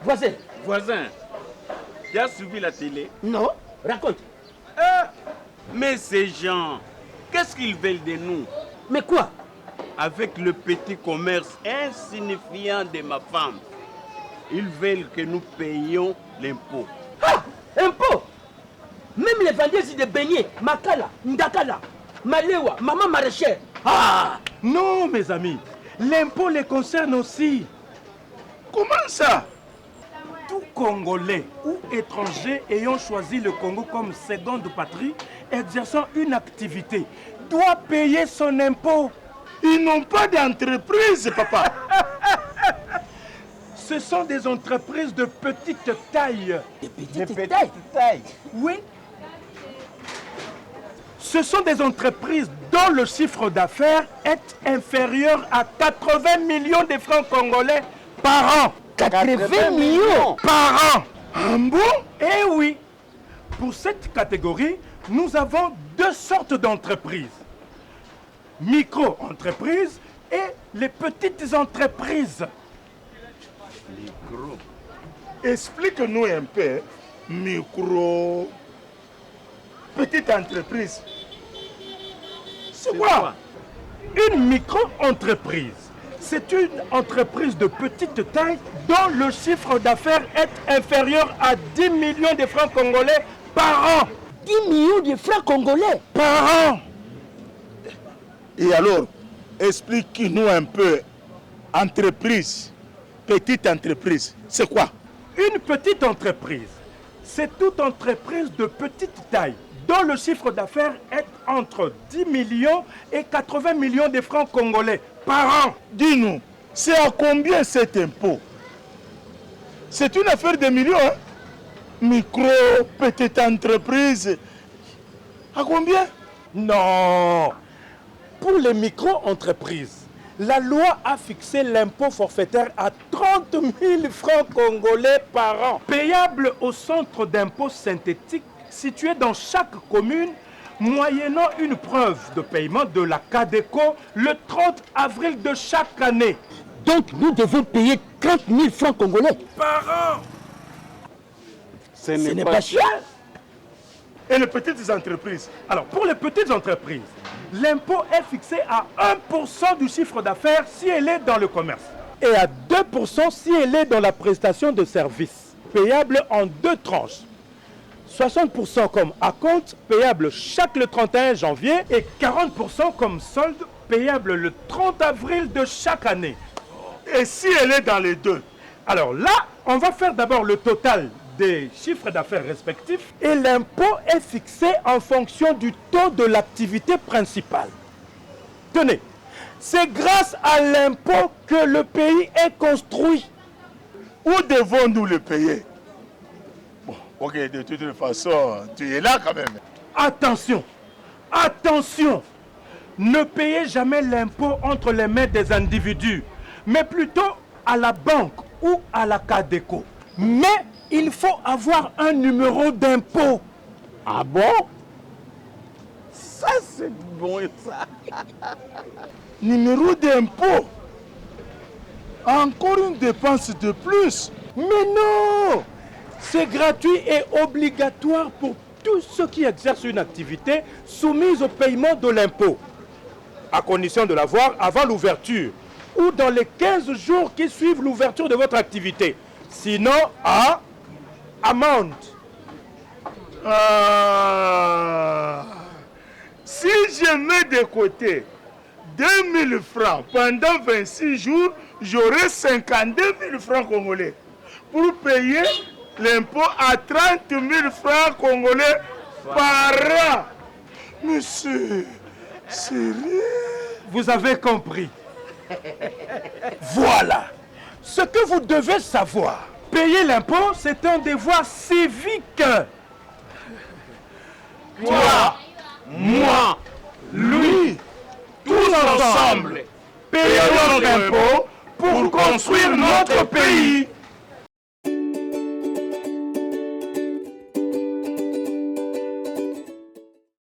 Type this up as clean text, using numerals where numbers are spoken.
Voisin. Voisin, tu as suivi la télé? Non, raconte. Mais ces gens, qu'est-ce qu'ils veulent de nous? Mais quoi? Avec le petit commerce insignifiant de ma femme, ils veulent que nous payions l'impôt. Ah, impôt. Même les vendeurs de beignets, Makala, Ndakala, Malewa, Maman Maraîchère. Ah! Non, mes amis, l'impôt les concerne aussi. Comment ça? Tout Congolais ou étranger ayant choisi le Congo comme seconde patrie, exerçant une activité, doit payer son impôt. Ils n'ont pas d'entreprise, papa. Ce sont des entreprises de petite taille. De petite taille? Oui. Ce sont des entreprises dont le chiffre d'affaires est inférieur à 80 millions de francs congolais par an. 80 millions Par an. Un bon? Eh oui. Pour cette catégorie, nous avons deux sortes d'entreprises. Micro-entreprises et les petites entreprises. Micro. Explique-nous un peu. Micro. Petite entreprise. C'est quoi? Une micro-entreprise. C'est une entreprise de petite taille dont le chiffre d'affaires est inférieur à 10 millions de francs congolais par an. 10 millions de francs congolais Par an. Et alors, explique-nous un peu. Entreprise. Petite entreprise. C'est quoi? Une petite entreprise, c'est toute entreprise de petite taille dont le chiffre d'affaires est entre 10 millions et 80 millions de francs congolais par an. Dis-nous, c'est à combien cet impôt? C'est une affaire de millions, hein? Micro, petite entreprise. À combien? Non. Pour les micro-entreprises, la loi a fixé l'impôt forfaitaire à 30 000 francs congolais par an, payable au centre d'impôt synthétique situé dans chaque commune, moyennant une preuve de paiement de la CADECO le 30 avril de chaque année. Donc nous devons payer 30 000 francs congolais Par an. Ce n'est pas cher. Et les petites entreprises? Alors, pour les petites entreprises, l'impôt est fixé à 1% du chiffre d'affaires si elle est dans le commerce et à 2% si elle est dans la prestation de services, payable en deux tranches. 60% comme acompte, payable chaque le 31 janvier et 40% comme solde, payable le 30 avril de chaque année. Et si elle est dans les deux? Alors là, on va faire d'abord le total des chiffres d'affaires respectifs et l'impôt est fixé en fonction du taux de l'activité principale. Tenez, c'est grâce à l'impôt que le pays est construit. Où devons-nous le payer? Bon, ok, de toute façon, tu es là quand même. Attention, attention, ne payez jamais l'impôt entre les mains des individus, mais plutôt à la banque ou à la CADECO. Mais il faut avoir un numéro d'impôt. Ah bon? Ça, c'est bon, ça. Numéro d'impôt. Encore une dépense de plus. Mais non! C'est gratuit et obligatoire pour tous ceux qui exercent une activité soumise au paiement de l'impôt, à condition de l'avoir avant l'ouverture ou dans les 15 jours qui suivent l'ouverture de votre activité. Sinon, à amende. Si je mets de côté 2000 francs pendant 26 jours, j'aurai 52 000 francs congolais pour payer l'impôt à 30 000 francs congolais par an. Monsieur, sérieux? Vous avez compris. Voilà. Ce que vous devez savoir. Payer l'impôt, c'est un devoir civique. Toi, moi, Lui, Tous ensemble, payons notre impôt pour construire notre pays.